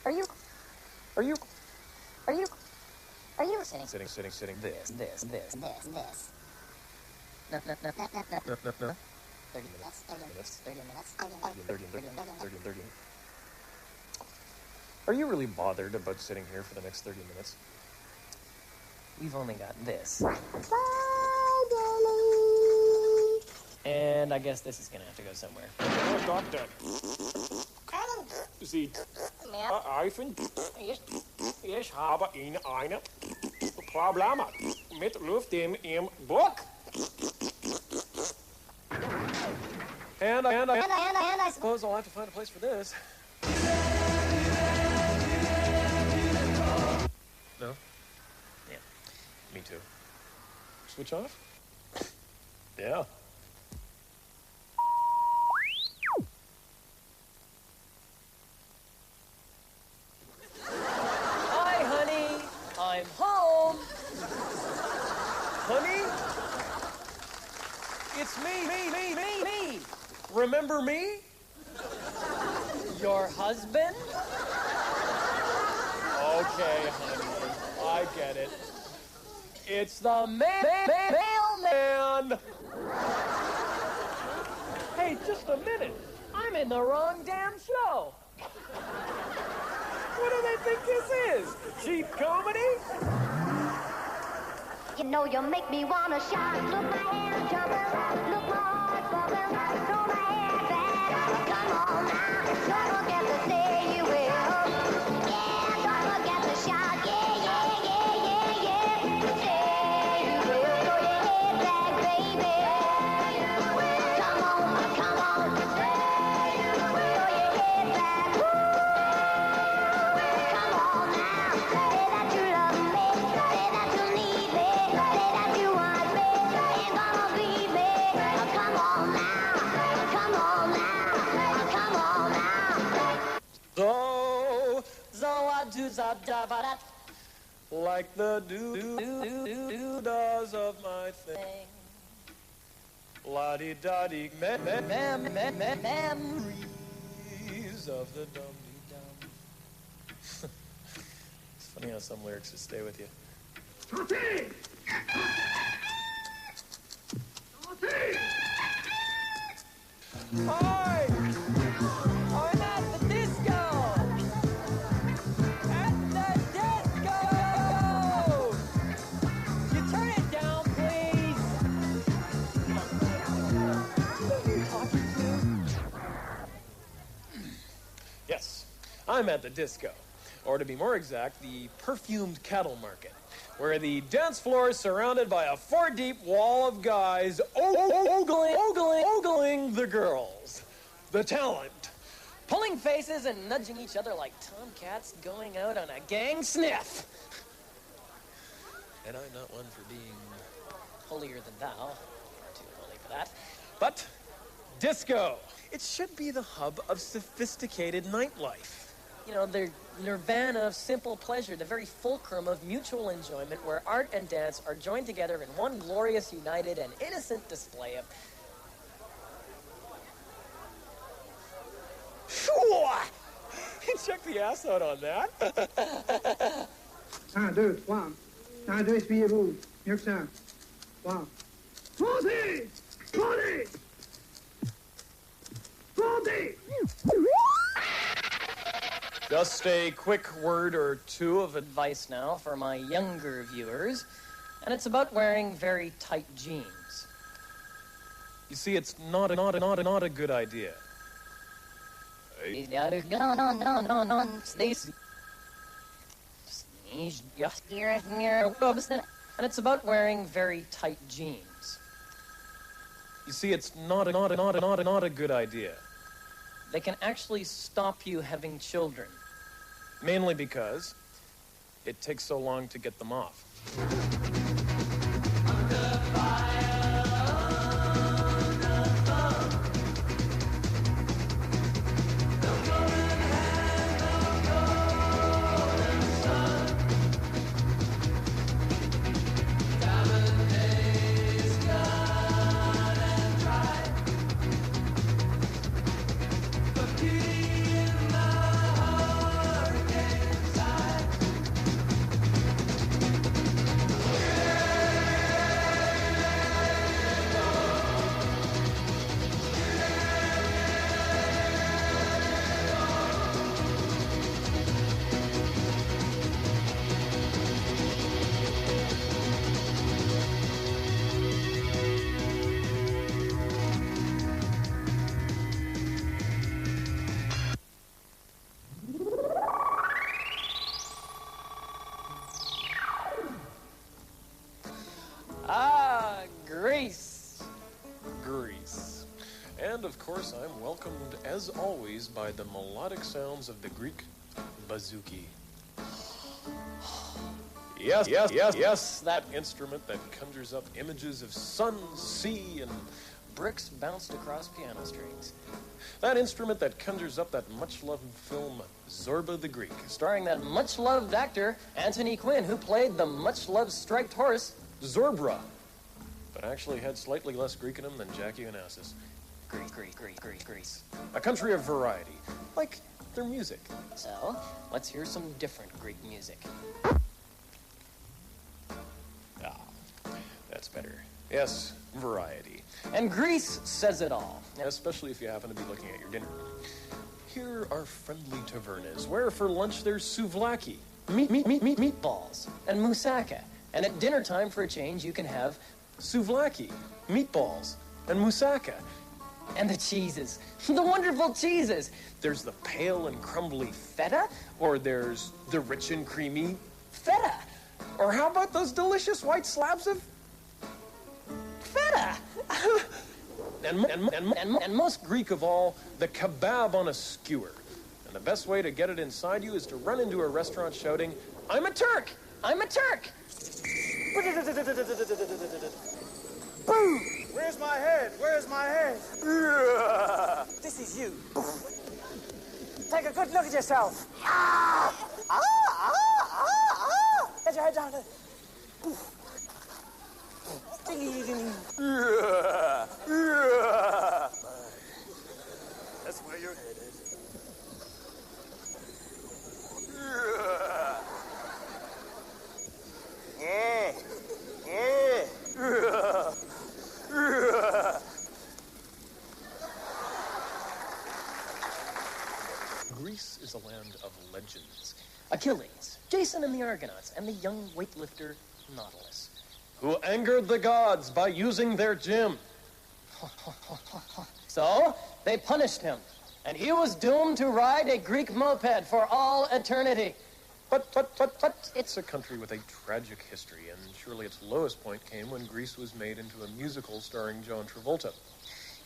Are you sitting this? No. 30 minutes. Are you really bothered about sitting here for the next 30 minutes? We've only got this. Bye, darling. And I guess this is gonna have to go somewhere. Oh, Doctor. Sie Eifen, ich habe Ihnen ein Problem mit Luft im Buch. And I suppose I'll have to find a place for this. No? Yeah, me too. Switch off? Yeah. Hi, honey. I'm home. Honey? It's me. Remember me? Your husband? Okay, honey. I get it. It's the mailman. Hey, just a minute. I'm in the wrong damn show. What do they think this is? Cheap comedy? You know you make me wanna shout. Look my hair jumping, look my heart bumping, throw my hair back. Come on now, don't forget to say you will. Yeah, don't forget to shout. Yeah. Say you will, throw your head back, baby. Come on. Say you will, throw your head back. Woo. Come on now, say that you love me, say that you need me. Say that you want me, ain't gonna leave me. Come on now. So I do that. Like the do-does of my thing. La-di-da-di, memories of the dum-dee-dum. It's funny how some lyrics just stay with you. Hi! I'm at the disco! At the disco! You turn it down, please! Who are you talking to? Yes, I'm at the disco. Or to be more exact, the perfumed cattle market, where the dance floor is surrounded by a 4-deep wall of guys ogling the girls, the talent. Pulling faces and nudging each other like tomcats going out on a gang sniff. And I'm not one for being Holier than thou. Far too holy for that. But disco. It should be the hub of sophisticated nightlife. You know, the nirvana of simple pleasure, the very fulcrum of mutual enjoyment where art and dance are joined together in one glorious, united, and innocent display of... Check the ass out on that. 1, 2, 3. 1, 2, essuyez-vous. Mieux que ça. 3. Montez! Just a quick word or two of advice now for my younger viewers, and it's about wearing very tight jeans. You see, it's not a good idea. And it's about wearing very tight jeans. You see, it's not a good idea. They can actually stop you having children. Mainly because it takes so long to get them off. And, of course, I'm welcomed, as always, by the melodic sounds of the Greek bouzouki. Yes, that instrument that conjures up images of sun, sea, and Bricks bounced across piano strings. that instrument that conjures up that much-loved film, Zorba the Greek. Starring that much-loved actor, Anthony Quinn, who played the much-loved striped horse, Zorbra, but actually had slightly less Greek in him than Jackie Onassis. Greece. A country of variety, like their music. So, let's hear some different Greek music. Ah, that's better. Yes, variety. And Greece says it all. Especially if you happen to be looking at your dinner. Here are friendly tavernas, where for lunch there's souvlaki, Meatballs and moussaka. And at dinner time, for a change, you can have souvlaki, meatballs, and moussaka. and the cheeses. The wonderful cheeses. There's the pale and crumbly feta, or there's the rich and creamy feta. Or how about those delicious white slabs of Feta. and most Greek of all, the kebab on a skewer. And the best way to get it inside you is to run into a restaurant shouting, "I'm a Turk! I'm a Turk!" Boom! Where's my head? Where's my head? This is you. Take a good look at yourself. Get your head down. That's where your head is. Greece is a land of legends. Achilles, Jason and the Argonauts, and the young weightlifter Nautilus. Who angered the gods by using their gym. So, they punished him, and he was doomed to ride a Greek moped for all eternity. But it's a country with a tragic history, and surely its lowest point came when Greece was made into a musical starring John Travolta.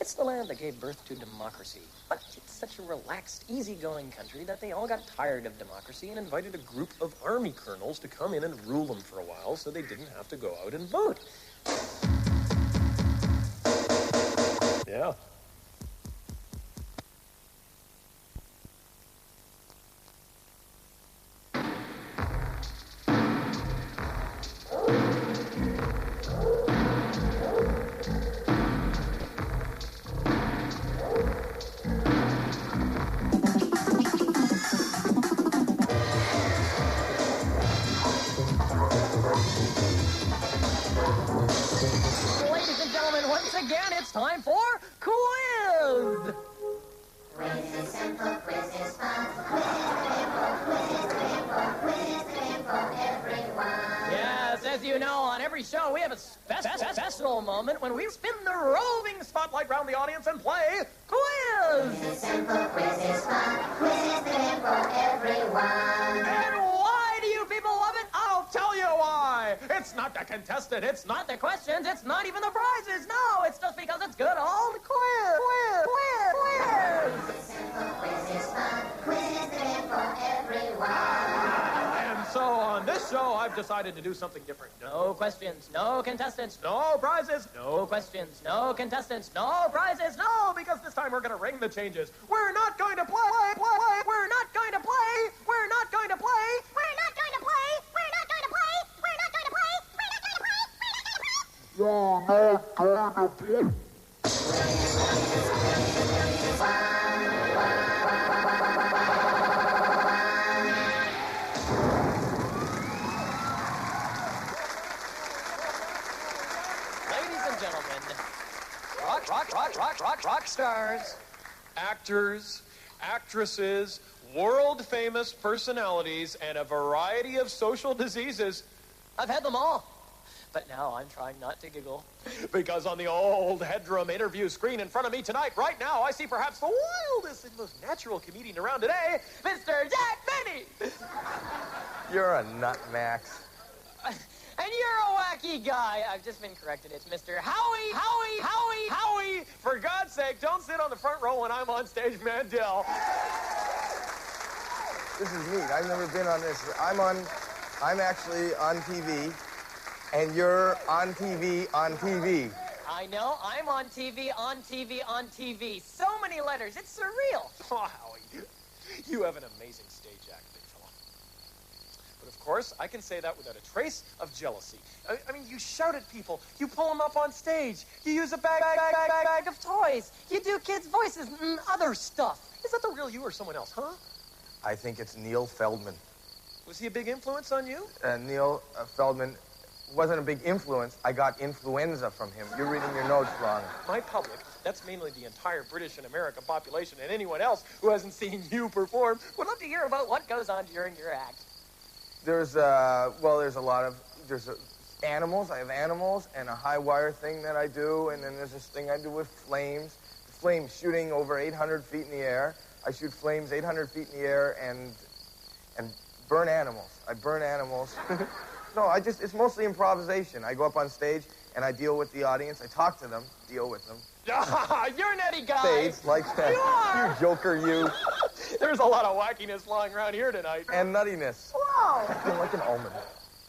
It's the land that gave birth to democracy. But it's such a relaxed, easygoing country that they all got tired of democracy and Invited a group of army colonels to come in and rule them for a while so they didn't have to go out and vote. Yeah. Ladies and gentlemen, once again, it's time for Quiz! Yes, as you know, on every show we have a special moment when we spin the roving spotlight round the audience and play Quiz! And why do you people love it? I'll tell you why! It's not the contestant, it's not the questions, it's not even the prizes, no! It's just because it's good old quiz! And so on this show, I've decided to do something different. No questions, no contestants, no prizes, no questions, no contestants, no prizes, no! Because this time we're gonna ring the changes. We're not going to play, we're not going to play, we're not going to play, we're not going to play, we're not going to play, we're not going to play, we're not going to play, we're not going to play. Ladies and gentlemen, rock stars, actors, actresses, world-famous personalities, and a variety of social diseases. I've had them all. But now I'm trying not to giggle. Because on the old Headroom interview screen in front of me tonight, right now, I see perhaps the wildest and most natural comedian around today, Mr. Jack Benny! You're a nut, Max. And you're a wacky guy. I've just been corrected. It's Mr. Howie, Howie, Howie, Howie. For God's sake, don't sit on the front row when I'm on stage, Mandel. This is neat. I've never been on this. I'm actually on TV, and you're on TV on TV. I know. I'm on TV, on TV, on TV. So many letters. It's surreal. Oh, Howie, you have an amazing stage act, big fella. But of course, I can say that without a trace of jealousy. I mean, you shout at people. You pull them up on stage. You use a bag Of toys. You do kids' voices and other stuff. Is that the real you or someone else, huh? I think it's Neil Feldman. Was he a big influence on you? Neil Feldman wasn't a big influence. I got influenza from him. You're reading your notes wrong. My public, that's mainly the entire British and American population, and anyone else who hasn't seen you perform, Would love to hear about what goes on during your act. There's animals. I have animals and a high wire thing that I do, and then there's this thing I do with flames. Flames shooting over 800 feet in the air. I shoot flames 800 feet in the air and burn animals. I burn animals. No, it's mostly improvisation. I go up on stage and I deal with the audience. I talk to them, deal with them. You're an Eddie guy. Fades like that. You are. You joker, you. There's a lot of wackiness flying around here tonight. And nuttiness. Wow. I feel like an almond.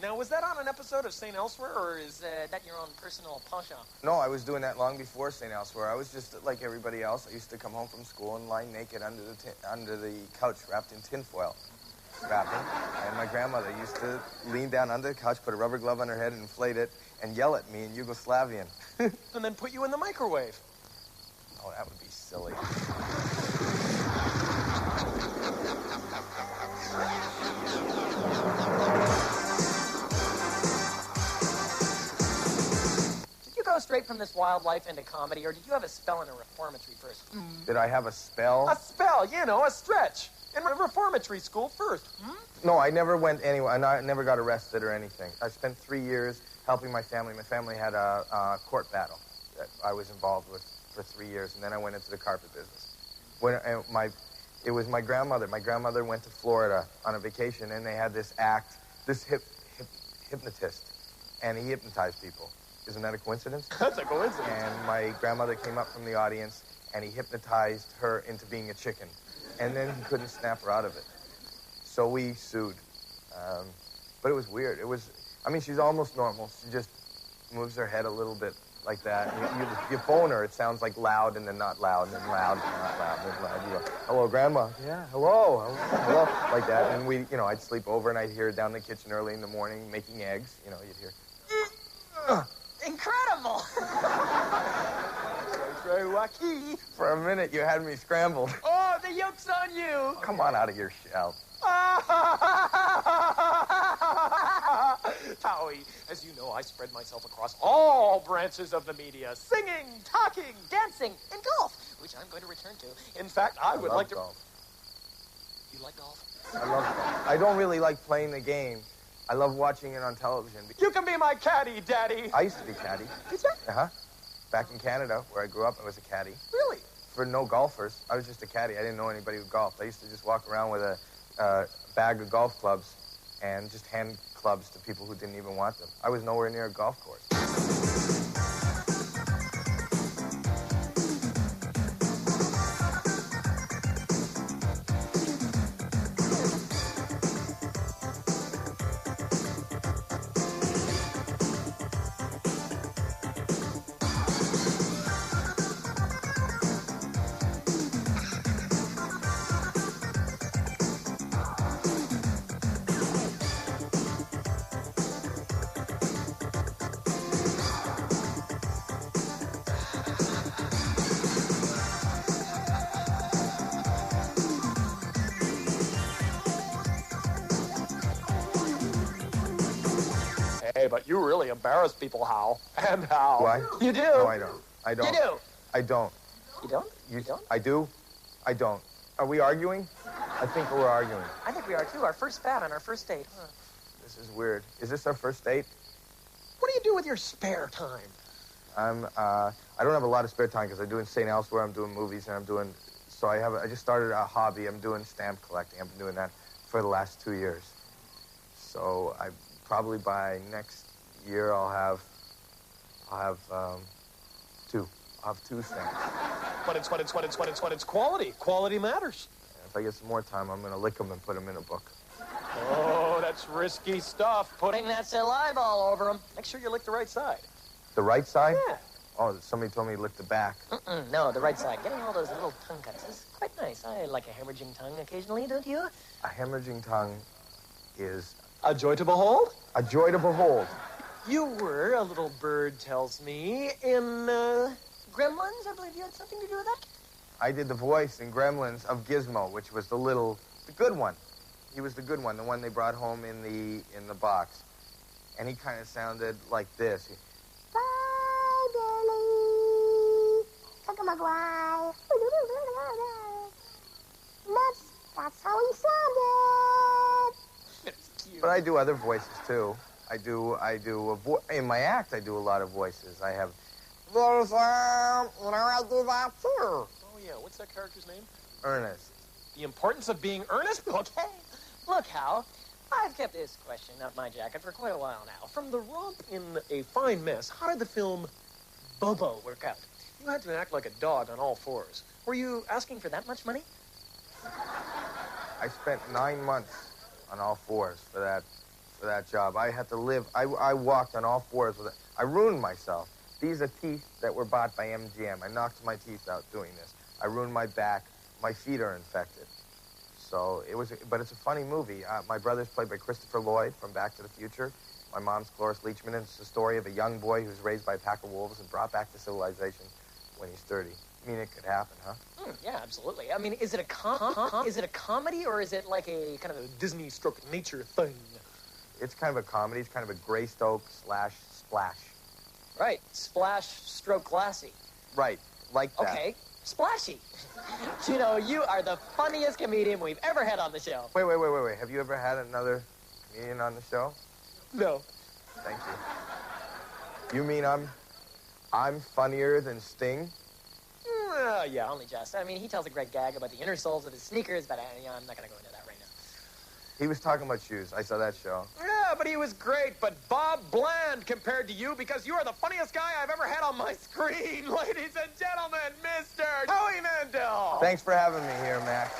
Now, was that on an episode of St. Elsewhere, or is... That your own personal penchant? No, I was doing that long before St. Elsewhere. I was just like everybody else. I used to come home from school and lie naked under the couch wrapped in tinfoil wrapping. And my grandmother used to lean down under the couch, put a rubber glove on her head and inflate it, and yell at me in Yugoslavian. And then put you in the microwave. Oh, that would be silly. Did you go straight from this wildlife into comedy, or did you have a spell in a reformatory first? Did I have a spell? A spell, you know, a stretch. In reformatory school first. No, I never went anywhere. I never got arrested or anything. I spent 3 years helping my family. My family had a court battle that I was involved with for 3 years, and then I went into the carpet business. It was my grandmother. My grandmother went to Florida on a vacation, and they had this hypnotist, and he hypnotized people. Isn't that a coincidence? That's a coincidence. And my grandmother came up from the audience, and he hypnotized her into being a chicken. And then he couldn't snap her out of it. So we sued. But it was weird. She's almost normal. She just moves her head a little bit like that. You phone her, it sounds like loud and then not loud, and then loud and not loud, and then loud. You go, hello, Grandma. Yeah, hello, hello, like that. And I'd sleep over and I'd hear her down in the kitchen early in the morning making eggs. You'd hear, Incredible. Very wacky. for a minute you had me scrambled. Oh, the yolk's on you. Come on out of your shell. Howie, as you know, I spread myself across all branches of the media. Singing, talking, Dancing and golf, which I'm going to return to. In fact, I would love like to... golf. You like golf? I love golf. I don't really like playing the game. I love watching it on television. You can be my caddy, Daddy. I used to be caddy. Did you? Uh-huh. Back in Canada, where I grew up, I was a caddy. Really? For no golfers. I was just a caddy. I didn't know anybody who golfed. I used to just walk around with a bag of golf clubs and just hand clubs to people who didn't even want them. I was nowhere near a golf course. Hey, but you really embarrass people, Hal. And Hal. Do I? You do. No, I don't. I don't. You do. I don't. You don't? You don't? I do. I don't. Are we arguing? I think we're arguing. I think we are, too. Our first spat on our first date. Huh. This is weird. Is this our first date? What do you do with your spare time? I don't have a lot of spare time because I'm doing St. Elsewhere, I'm doing movies, and I just started a hobby. I'm doing stamp collecting. I've been doing that for the last 2 years. So probably by next year I'll have two. I'll have two stamps. But it's quality. Quality matters. And if I get some more time, I'm going to lick them and put them in a book. Oh, that's risky stuff. Putting that saliva all over him. Make sure you lick the right side. The right side? Yeah. Oh, somebody told me to lick the back. No, the right side. Getting all those little tongue cuts is quite nice. I like a hemorrhaging tongue occasionally, don't you? A hemorrhaging tongue is A joy to behold? a joy to behold. You were, a little bird tells me, in, Gremlins, I believe you had something to do with that? I did the voice in Gremlins of Gizmo, which was the good one. He was the good one, the one they brought home in the box. And he kind of sounded like this. Bye, Billy. Maguire. That's how he sounded. But I do other voices too. In my act, I do a lot of voices. I have. I do that too. oh yeah, what's that character's name? Ernest. The importance of being earnest? Okay. Look, Hal, I've kept this question up my jacket for quite a while now. From the romp in A Fine Mess, how did the film Bobo work out? You had to act like a dog on all fours. Were you asking for that much money? I spent 9 months on all fours for that job. I had to live. I walked on all fours with it. I ruined myself. These are teeth that were bought by MGM. I knocked my teeth out doing this. I ruined my back. My feet are infected. So but it's a funny movie. My brother's played by Christopher Lloyd from Back to the Future. My mom's Cloris Leachman, and it's the story of a young boy who's raised by a pack of wolves and brought back to civilization when he's 30. I mean, it could happen, huh? Yeah, absolutely. I mean, is it a comedy or is it like a kind of a Disney stroke nature thing. It's kind of a comedy. It's kind of a Greystoke / splash. right? Splash, stroke, glassy. Right, like that. Okay, splashy. You know, you are the funniest comedian we've ever had on the show. Wait. Have you ever had another comedian on the show? No. Thank you. You mean I'm funnier than Sting? Yeah, only just. I mean, he tells a great gag about the inner soles of his sneakers, but I'm not going to go into that right now. He was talking about shoes. I saw that show. Yeah, but he was great. But Bob Bland compared to you because you are the funniest guy I've ever had on my screen. Ladies and gentlemen, Mr. Howie Mandel. Thanks for having me here, Max.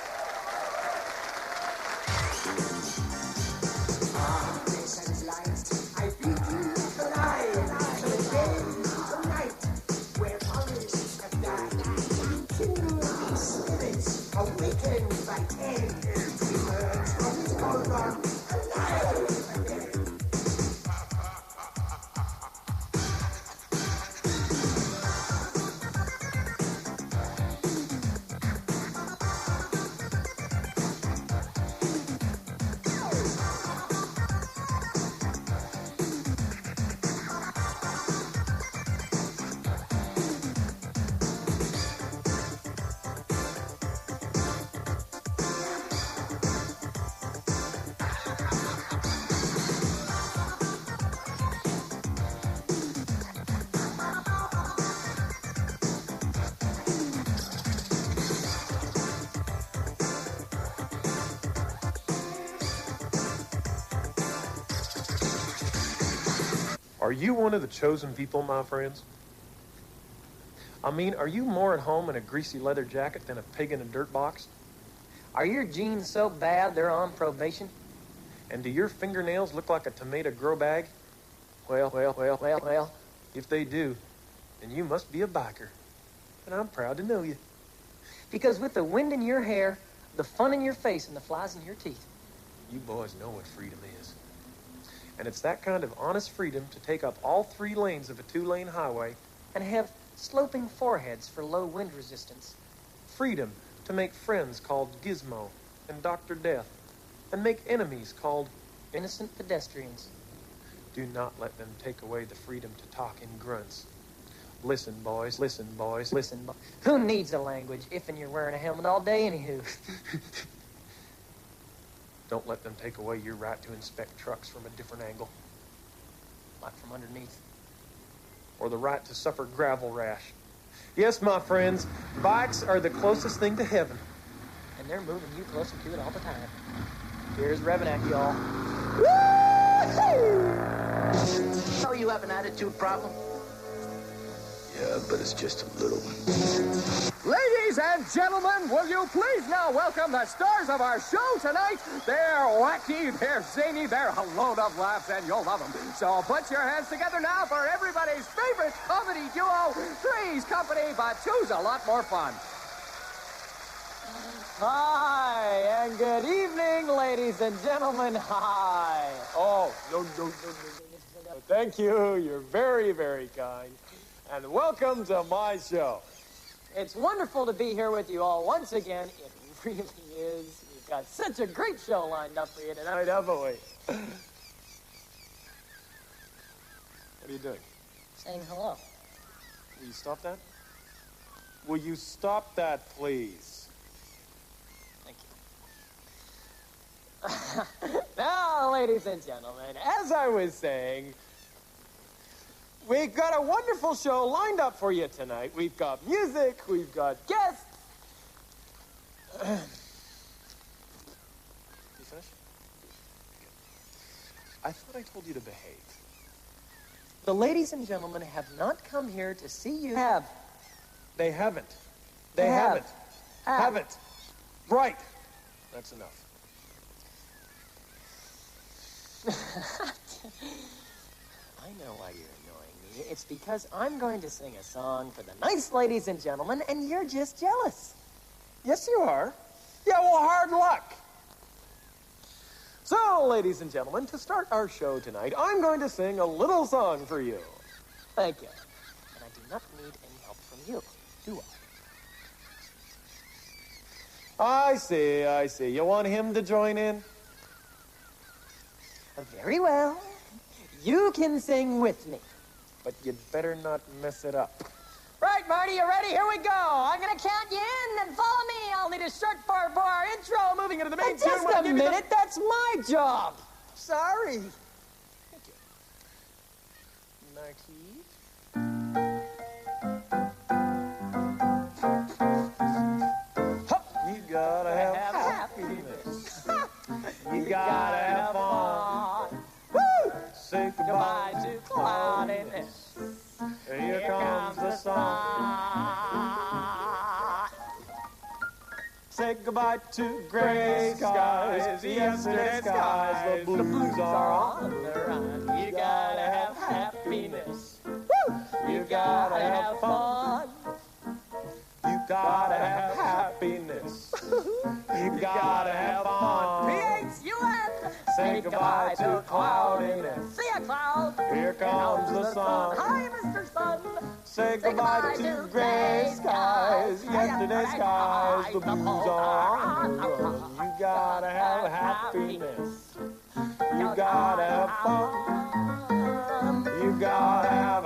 Are you one of the chosen people, my friends? I mean, are you more at home in a greasy leather jacket than a pig in a dirt box? Are your genes so bad they're on probation? And do your fingernails look like a tomato grow bag? Well, if they do, then you must be a biker. And I'm proud to know you. Because with the wind in your hair, the fun in your face, and the flies in your teeth, You boys know what freedom is. And it's that kind of honest freedom to take up all 3 lanes of a 2-lane highway. and have sloping foreheads for low wind resistance. Freedom to make friends called Gizmo and Dr. Death, and make enemies called Innocent pedestrians. Do not let them take away the freedom to talk in grunts. Listen, boys, listen, boys, listen. Who needs a language if and you're wearing a helmet all day anywho? Don't let them take away your right to inspect trucks from a different angle, Like from underneath. or the right to suffer gravel rash. Yes, my friends, bikes are the closest thing to heaven. And they're moving you closer to it all the time. Here's revving at y'all. Woo-hoo! So you have an attitude problem? Yeah, but it's just a little one. Ladies and gentlemen, will you please now welcome the stars of our show tonight? They're wacky, they're zany, they're a load of laughs, and you'll love them. So put your hands together now for everybody's favorite comedy duo. Three's company, but two's a lot more fun. Hi, and good evening, ladies and gentlemen. Hi. Oh, no. Thank you. You're very, very kind. And welcome to my show. It's wonderful to be here with you all once again. It really is. We've got such a great show lined up for you tonight, haven't we? What are you doing? Saying hello. Will you stop that? Will you stop that, please? Thank you. Now, ladies and gentlemen, as I was saying, we've got a wonderful show lined up for you tonight. We've got music, we've got guests. You finished? I thought I told you to behave. The ladies and gentlemen have not come here to see you. They haven't. They haven't. Haven't. Right. That's enough. I know why you're annoying me. It's because I'm going to sing a song for the nice ladies and gentlemen, and you're just jealous. Yes, you are. Yeah, well, hard luck. So, ladies and gentlemen, to start our show tonight, I'm going to sing a little song for you. Thank you. And I do not need any help from you, do I? I see. You want him to join in? Very well. You can sing with me. But you'd better not mess it up. Right, Marty, you ready? Here we go. I'm going to count you in and follow me. I'll need a short bar for our intro. Moving into the main tune. Just a minute. That's my job. Sorry. Thank you. Marquis. You gotta have happiness. You gotta have fun. Woo! Say goodbye to cloudiness. Here comes the sun. Say goodbye to gray skies, yesterday skies, the blues are on the run. You gotta have happiness. Woo! You gotta have fun. You gotta have happiness. You gotta have fun. P-H-U-N. Say goodbye to cloudiness. See ya, cloud. Here comes the sun. Hi, Mr. Sun. Say goodbye to gray skies, yesterday skies, the blues are on the run. You gotta have happiness. You gotta have fun. You gotta have